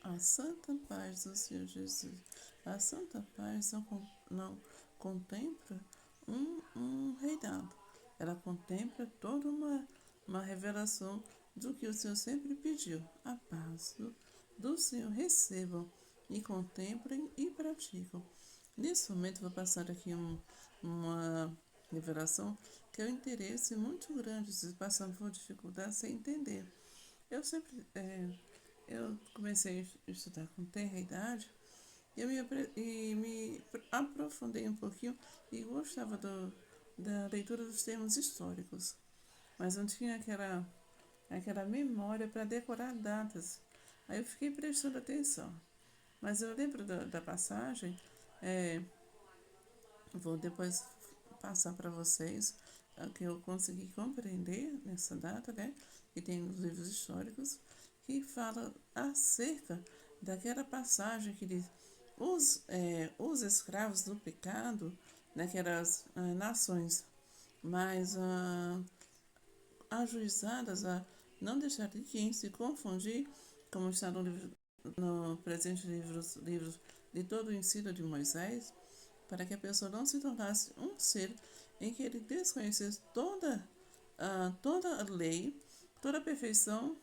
A santa paz do Senhor Jesus. A santa paz não contempla um reinado. Ela contempla toda uma revelação do que o Senhor sempre pediu. A paz do Senhor recebam e contemplem e praticam. Nesse momento, vou passar aqui uma revelação que é um interesse muito grande, se passando por dificuldade sem entender. Eu sempre, eu comecei a estudar com tenra idade e me aprofundei um pouquinho e gostava da leitura dos termos históricos, mas não tinha aquela memória para decorar datas. Aí eu fiquei prestando atenção. Mas eu lembro da passagem, é, vou depois passar para vocês o que eu consegui compreender nessa data, né? Que tem nos livros históricos, que fala acerca daquela passagem que diz os escravos do pecado naquelas nações mais ajuizadas a não deixar de quem se confundir, como está no presente livros de todo o ensino de Moisés, para que a pessoa não se tornasse um ser em que ele desconhecesse toda a lei, toda a perfeição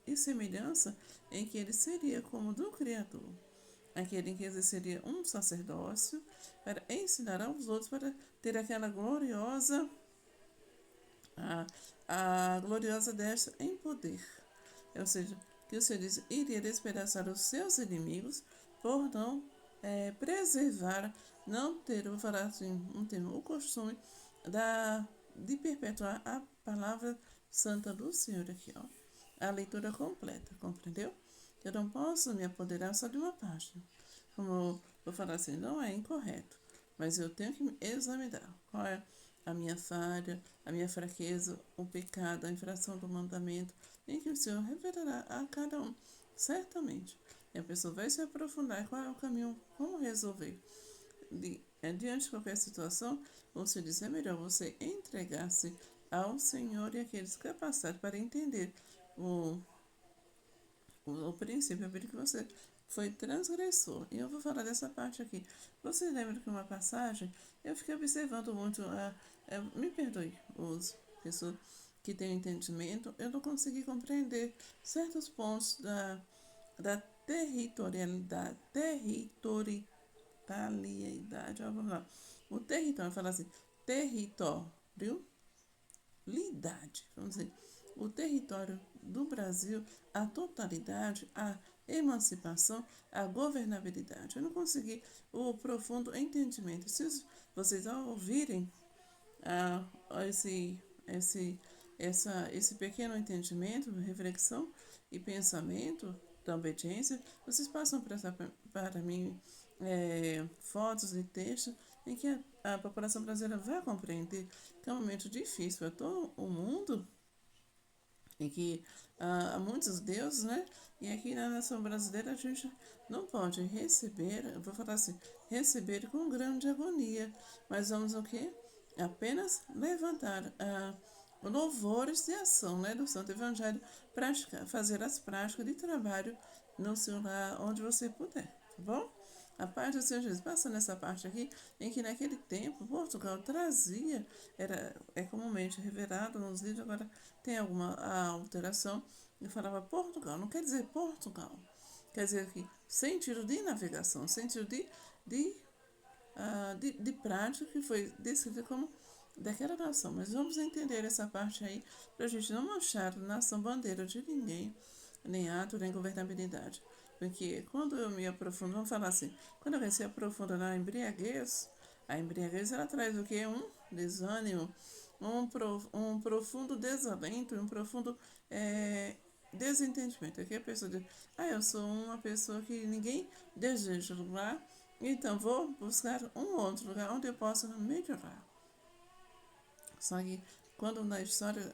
e semelhança em que ele seria como do Criador, aquele em que exerceria um sacerdócio para ensinar aos outros para ter aquela a gloriosa destra em poder. Ou seja, que o Senhor diz, iria despedaçar os seus inimigos por não preservar, não ter, vou falar assim, um termo, o costume de perpetuar a palavra santa do Senhor aqui, ó. A leitura completa, compreendeu? Eu não posso me apoderar só de uma página. Como vou falar assim, não é incorreto, mas eu tenho que me examinar qual é a minha falha, a minha fraqueza, o pecado, a infração do mandamento, em que o Senhor revelará a cada um, certamente. E a pessoa vai se aprofundar qual é o caminho, como resolver. Diante de qualquer situação, você diz, é melhor você entregar-se ao Senhor e aqueles capacitados para entender o, o princípio bíblico que você foi transgressor. E eu vou falar dessa parte aqui. Você lembra que uma passagem, eu fiquei observando muito, me perdoe, os pessoas que têm entendimento, eu não consegui compreender certos pontos da territorialidade, vamos lá. O território, fala assim, território, lidade, vamos dizer, o território do Brasil, a totalidade, a emancipação, a governabilidade. Eu não consegui o profundo entendimento. Se vocês ao ouvirem ah, esse, esse, esse pequeno entendimento, reflexão e pensamento da obediência, vocês passam para mim fotos e textos em que a população brasileira vai compreender que é um momento difícil para todo o mundo e que há muitos deuses, né? E aqui na nação brasileira a gente não pode receber, eu vou falar assim, receber com grande agonia, mas vamos o quê? Apenas levantar louvores de ação, né, do Santo Evangelho, fazer as práticas de trabalho no seu lar, onde você puder, tá bom? A paz do Senhor Jesus passa nessa parte aqui, em que naquele tempo Portugal trazia, é comumente revelado nos livros, agora tem alguma alteração, e falava Portugal, não quer dizer Portugal, quer dizer que sentido de navegação, sentido de, de prática que foi descrita como daquela nação. Mas vamos entender essa parte aí, para a gente não manchar a nação bandeira de ninguém, nem ato, nem governabilidade. Porque quando eu me aprofundo, vamos falar assim, quando a gente se aprofunda na embriaguez, a embriaguez ela traz o que? Um desânimo, um profundo desalento, um profundo desentendimento. Aqui a pessoa diz, eu sou uma pessoa que ninguém deseja lugar, então vou buscar um outro lugar onde eu possa melhorar. Só que quando na história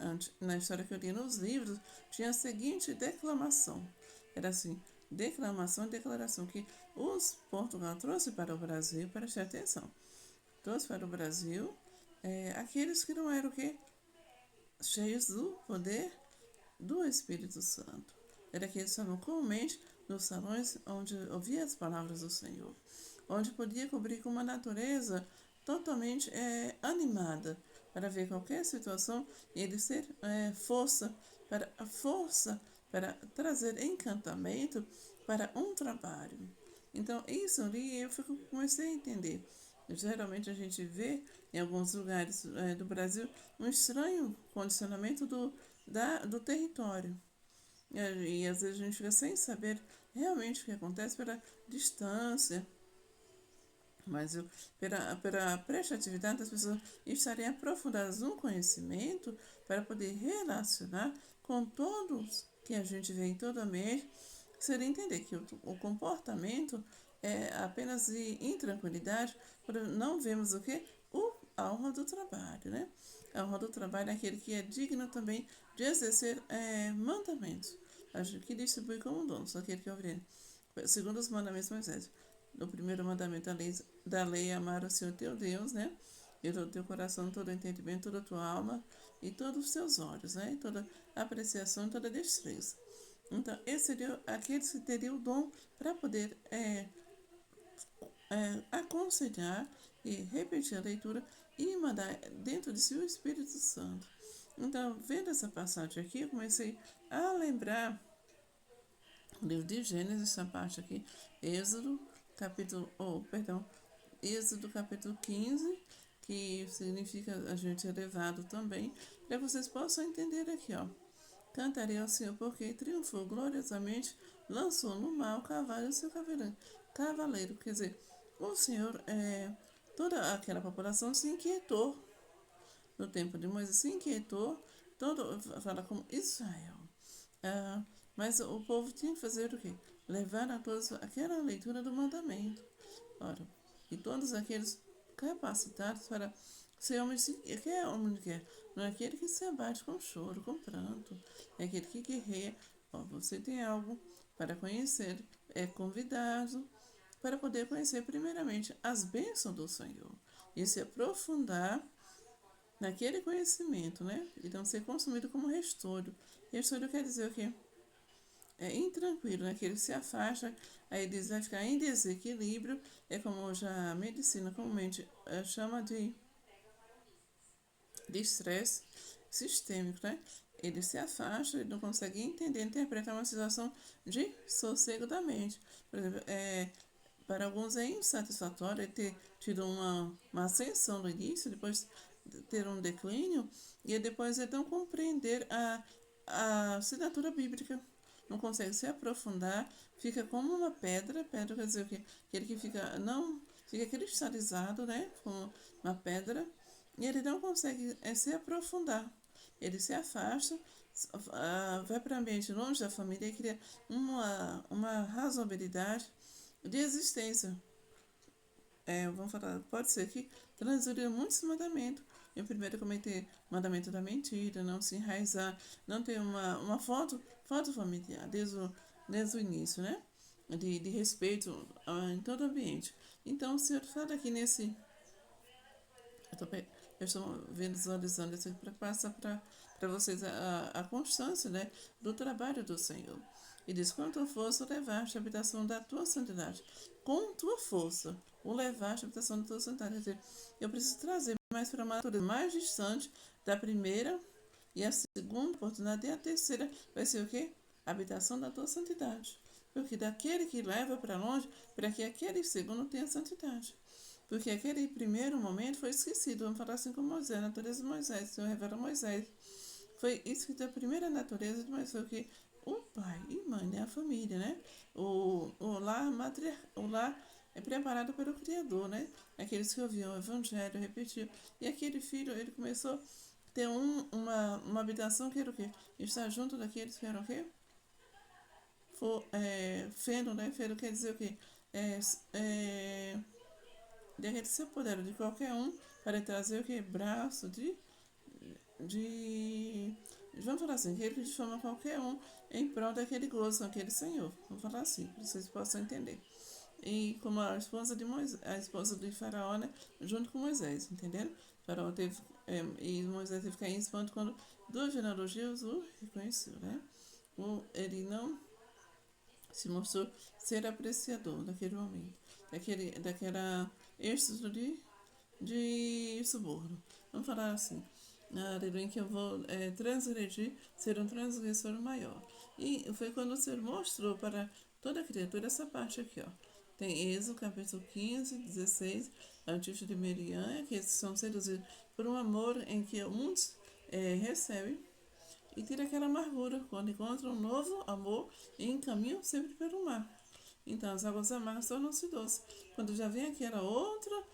que eu li nos livros, tinha a seguinte declamação. Era assim, declamação e declaração que os Portugal trouxe para o Brasil, preste atenção, trouxe para o Brasil aqueles que não eram o quê? Cheios do poder do Espírito Santo. era que eles estavam comumente nos salões onde ouvia as palavras do Senhor, onde podia cobrir com uma natureza totalmente animada, para ver qualquer situação e ele ser força para trazer encantamento para um trabalho. Então, isso ali comecei a entender. Geralmente a gente vê em alguns lugares do Brasil um estranho condicionamento do território. E às vezes a gente fica sem saber realmente o que acontece pela distância, mas pela prestatividade das pessoas estarem aprofundadas no conhecimento para poder relacionar com todos que a gente vê em todo ambiente, seria entender que o comportamento é apenas de intranquilidade, quando não vemos o que? A honra do trabalho, né? A honra do trabalho é aquele que é digno também de exercer mandamentos, que distribui como dons, aquele que é obediente. Segundo os mandamentos de Moisés. No primeiro mandamento da lei é amar o Senhor teu Deus, né? E todo o teu coração, todo o entendimento, toda a tua alma e todos os teus olhos, né? E toda a apreciação, toda a destreza. Então, esse seria aqueles que teriam o dom para poder aconselhar e repetir a leitura e mandar dentro de si o Espírito Santo. Então, vendo essa passagem aqui, eu comecei a lembrar o livro de Gênesis, essa parte aqui, Êxodo capítulo 15, que significa a gente é levado também, para que vocês possam entender aqui, ó. Cantarei ao Senhor porque triunfou gloriosamente, lançou no mar o cavalo e o seu cavaleiro. Quer dizer, o Senhor, toda aquela população se inquietou no tempo de Moisés, se inquietou, fala como Israel. Mas o povo tinha que fazer o quê? Levar a todos aquela leitura do mandamento. Ora, e todos aqueles capacitados para ser homens, que é homem que é? Não é aquele que se abate com choro, com pranto, é aquele que guerreia. Você tem algo para conhecer, é convidado para poder conhecer primeiramente as bênçãos do Senhor e se aprofundar naquele conhecimento, né? E não ser consumido como restolho. Restolho quer dizer o quê? É intranquilo, né? Que ele se afasta, aí ele vai ficar em desequilíbrio, é como já a medicina comumente chama de estresse sistêmico, né? Ele se afasta, ele não consegue entender, interpretar uma situação de sossego da mente. Por exemplo, para alguns é insatisfatório ter tido uma ascensão no início, depois ter um declínio, e depois então compreender a assinatura bíblica. Não consegue se aprofundar, fica como uma pedra quer dizer o quê? Aquele que fica cristalizado, né? Como uma pedra, e ele não consegue se aprofundar. Ele se afasta, vai para o ambiente longe da família e cria uma razoabilidade de existência. Vamos falar, pode ser que transgrida muitos mandamentos. E o primeiro cometer mandamento da mentira, não se enraizar, não ter uma foto familiar desde o início, né? De respeito em todo o ambiente. Então, o Senhor fala aqui nesse. Eu estou visualizando isso aqui para passar para vocês a constância, né, do trabalho do Senhor. E diz: com tua força levaste a habitação da tua santidade. Com tua força, o levaste a habitação da tua santidade. Quer dizer, eu preciso trazer mais para uma natureza mais distante da primeira e a segunda oportunidade, e a terceira vai ser o quê? A habitação da tua santidade. Porque daquele que leva para longe, para que aquele segundo tenha santidade. Porque aquele primeiro momento foi esquecido. Vamos falar assim com Moisés, a natureza de Moisés. O Senhor revela a Moisés. Foi escrita a primeira natureza de Moisés, foi o que? O pai e mãe, né? A família, né? O lar é preparado pelo Criador, né? Aqueles que ouviam o Evangelho, repetiam. E aquele filho, ele começou a ter uma habitação que era o quê? Estar junto daqueles que eram o quê? Feno, né? Feno quer dizer o quê? Daquele se apoderam de qualquer um para trazer o que? Braço de. Vamos falar assim, aquele que difama qualquer um em prol daquele gozo, aquele Senhor. Vamos falar assim, para vocês possam entender. E como a esposa de Moisés, a esposa de Faraó, né, junto com Moisés, entendeu? Faraó teve, e Moisés teve que cair em espanto quando duas genealogias o reconheceu, né? Ele não se mostrou ser apreciador daquele momento, daquela êxito de suborno. Vamos falar assim, aleluia, que eu vou transgredir, ser um transgressor maior. E foi quando o Senhor mostrou para toda criatura essa parte aqui, ó. Tem Êxodo, capítulo 15, 16, antes de Miriam, que são seduzidos por um amor em que muitos recebem e tira aquela amargura quando encontram um novo amor e encaminham sempre pelo mar. Então as águas amargas tornam-se doces. Quando já vem aquela outra,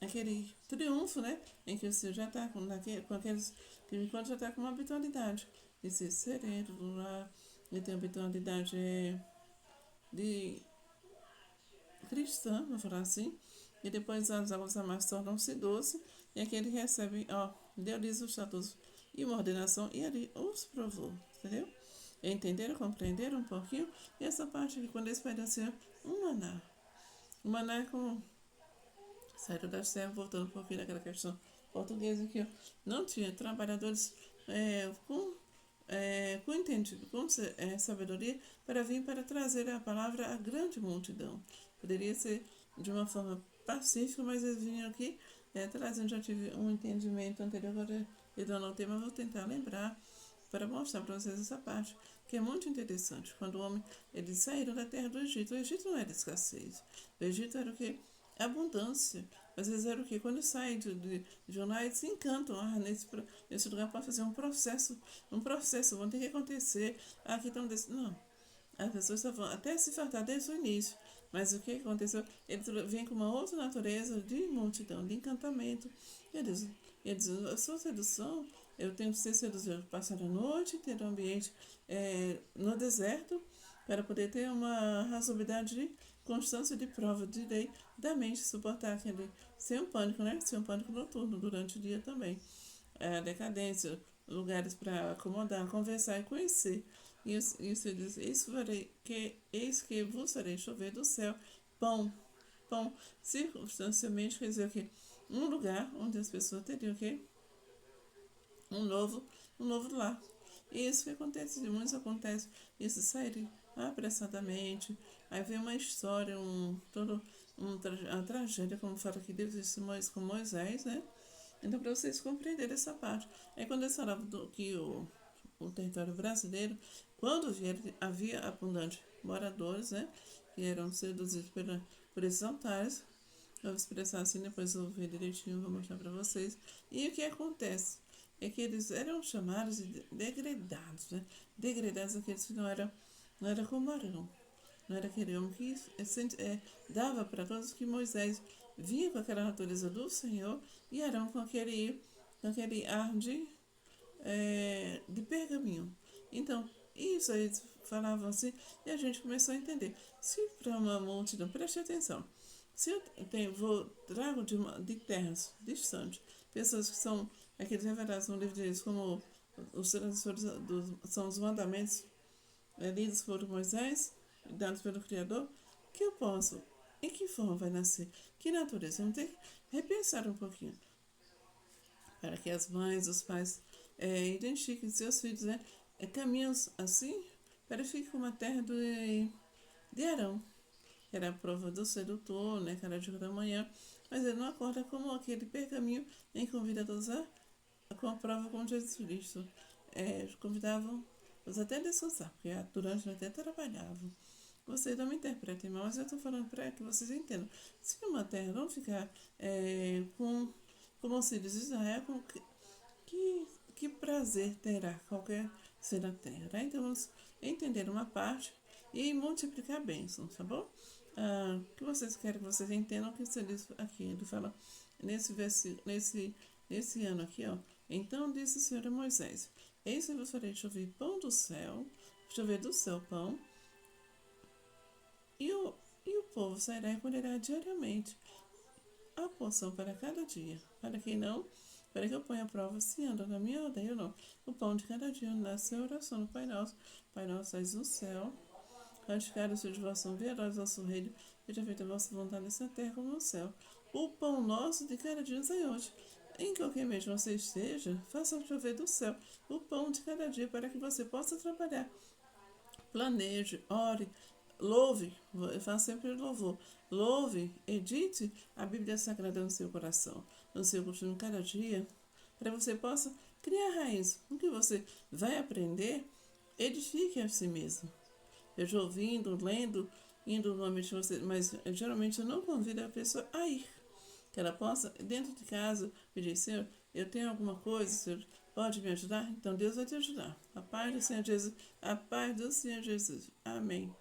aquele triunfo, né? Em que você já está com aqueles que enquanto já está com uma habitualidade de ser sereno, do lar, e tem habitualidade de cristã, vamos falar assim, e depois as águas amargas tornam-se doces, e aquele recebe, ó, deu-lhes os estatutos e uma ordenação, e ali os provou, entendeu? Entenderam, compreenderam um pouquinho? E essa parte aqui, quando eles pedem assim, um maná. O maná é como saíram das terras, voltando um pouquinho naquela questão portuguesa aqui, ó. Não tinha trabalhadores com entendido, com sabedoria, para vir para trazer a palavra à grande multidão. Poderia ser de uma forma pacífica, mas eles vinham aqui trazendo, já tive um entendimento anterior, agora eu não anotei, mas vou tentar lembrar para mostrar para vocês essa parte, que é muito interessante. Quando o homem, eles saíram da terra do Egito, o Egito não era escassez, o Egito era o que? Abundância. Às vezes era o que? Quando saem de um lar, eles se encantam. Nesse lugar pode fazer um processo, vão ter que acontecer. Aqui estão desse. Não. As pessoas só vão até se fartar desde o início. Mas o que aconteceu? Ele vem com uma outra natureza de multidão, de encantamento. Ele diz, a sua sedução, eu tenho que ser seduzido, passar a noite, ter um ambiente no deserto, para poder ter uma razoabilidade de constância de prova de lei da mente, suportar aquele, sem um pânico, né? Sem um pânico noturno durante o dia também. A decadência, lugares para acomodar, conversar e conhecer. Isso diz, eis que vos farei chover do céu pão, circunstancialmente, quer dizer o quê? Um lugar onde as pessoas teriam o quê? Um novo lar. E isso que acontece, de muitos acontece, isso sair apressadamente, aí vem uma história, uma tragédia, como fala aqui, Deus com Moisés, né? Então, para vocês compreenderem essa parte. Aí, quando eles falavam que o território brasileiro, quando havia abundante moradores, né? Que eram seduzidos por esses altares. Eu vou expressar assim, depois eu vou ver direitinho, vou mostrar para vocês. E o que acontece? É que eles eram chamados de degradados, né? Degradados aqueles que não era como Arão. Não era aquele homem que dava para todos que Moisés vinha com aquela natureza do Senhor e Arão com aquele ar de pergaminho. Então, isso aí eles falavam assim e a gente começou a entender. Se para uma multidão, preste atenção, se eu trago de terras distantes, pessoas que são aqueles revelados no livro deles como os transmissores são os mandamentos lidos por Moisés, dados pelo Criador, que eu posso, em que forma vai nascer, que natureza, vamos ter que repensar um pouquinho, para que as mães, os pais identifiquem seus filhos, né, caminhos assim, para que fique como a terra de Arão, que era a prova do sedutor, né, que era de da manhã, mas ele não acorda como aquele pergaminho em que convida todos com a prova com Jesus Cristo. Convidavam os até a descansar, porque durante a noite até trabalhavam. Vocês não me interpretem mal, mas eu estou falando para que vocês entendam. Se uma terra não ficar como os filhos de Israel, que prazer terá qualquer ser da terra? Tá? Então vamos entender uma parte e multiplicar bênçãos, tá bom? O que vocês querem que vocês entendam o que você diz aqui. Ele fala nesse versículo, nesse ano aqui, ó. Então disse o Senhor a Moisés: Eis que eu vos farei chover pão do céu, chover do céu pão, e o povo sairá e colherá diariamente a porção para cada dia. Para quem não, para que eu ponha a prova se anda na minha ordem ou não. O pão de cada dia na sua oração no Pai Nosso. Pai Nosso, estás no céu. Santificado de vosso nome, venha a nós vosso reino, seja feita a vossa vontade nessa terra como no céu. O pão nosso de cada dia nos dai hoje. Em qualquer mês você esteja, faça chover do céu o pão de cada dia para que você possa trabalhar, planeje, ore, louve, eu faço sempre louvor, louve, edite a Bíblia Sagrada no seu coração, no seu costume cada dia, para que você possa criar raiz. O que você vai aprender, edifique a si mesmo. Eu já ouvindo, lendo, indo no nome de você, mas geralmente eu não convido a pessoa a ir. Que ela possa, dentro de casa, pedir, Senhor, eu tenho alguma coisa, Senhor, pode me ajudar? Então Deus vai te ajudar. A paz do Senhor Jesus, a paz do Senhor Jesus. Amém.